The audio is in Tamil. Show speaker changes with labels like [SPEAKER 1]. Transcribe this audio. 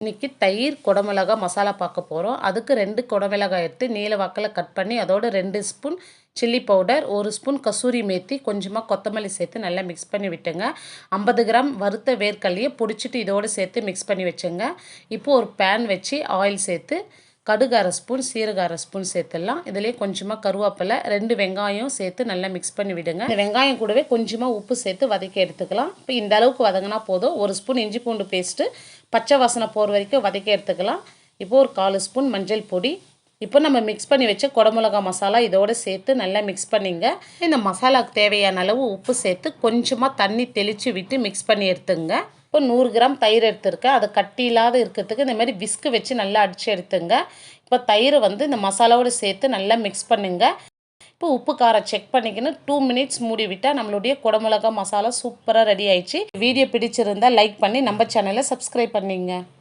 [SPEAKER 1] இன்றைக்கி தயிர் குடமிளகா மசாலா பார்க்க போகிறோம். அதுக்கு 2 குடமிளகாய் எடுத்து நீல வாக்கில் கட் பண்ணி அதோட 2 spoon chilli powder, 1 spoon kasuri methi, கொஞ்சமாக கொத்தமல்லி சேர்த்து நல்லா மிக்ஸ் பண்ணி விட்டுங்க. 50 கிராம் வறுத்த வேர்க்கடலையை பொடிச்சிட்டு இதோடு சேர்த்து மிக்ஸ் பண்ணி வச்சுங்க. இப்போது ஒரு பேன் வச்சு ஆயில் சேர்த்து கடுகு 1/2 ஸ்பூன், சீரகம் 1/2 ஸ்பூன் சேர்த்துடலாம். இதிலே கொஞ்சமாக கருவேப்பிலை, 2 வெங்காயம் சேர்த்து நல்லா மிக்ஸ் பண்ணி விடுங்க. இந்த வெங்காயம் கூடவே கொஞ்சமாக உப்பு சேர்த்து வதக்கி எடுத்துக்கலாம். இப்போ இந்த அளவுக்கு வதங்கினா போதும். 1 ஸ்பூன் இஞ்சி பூண்டு பேஸ்ட்டு பச்சை வாசனை போகிற வரைக்கும் வதக்கி எடுத்துக்கலாம். இப்போது ஒரு 1/4 ஸ்பூன் மஞ்சள் பொடி. இப்போ நம்ம மிக்ஸ் பண்ணி வச்ச குடமிளகா மசாலா இதோடு சேர்த்து நல்லா மிக்ஸ் பண்ணிங்க. இந்த மசாலாவுக்கு தேவையான அளவு உப்பு சேர்த்து கொஞ்சமாக தண்ணி தெளித்து விட்டு மிக்ஸ் பண்ணி எடுத்துங்க. இப்போ 100 கிராம் தயிர் எடுத்துருக்கேன். அதை கட்டி இல்லாத இருக்கிறதுக்கு இந்த மாதிரி விஸ்கு வச்சு நல்லா அடித்து எடுத்துங்க. இப்போ தயிரை இந்த மசாலாவோடு சேர்த்து நல்லா மிக்ஸ் பண்ணுங்க. இப்போ உப்பு காரம் செக் பண்ணிக்கணும். 2 மினிட்ஸ் மூடி விட்டால் நம்மளுடைய குடமிளகா மசாலா சூப்பராக ரெடி ஆயிடுச்சு. வீடியோ பிடிச்சிருந்தால் லைக் பண்ணி நம்ம சேனலை சப்ஸ்கிரைப் பண்ணிங்க.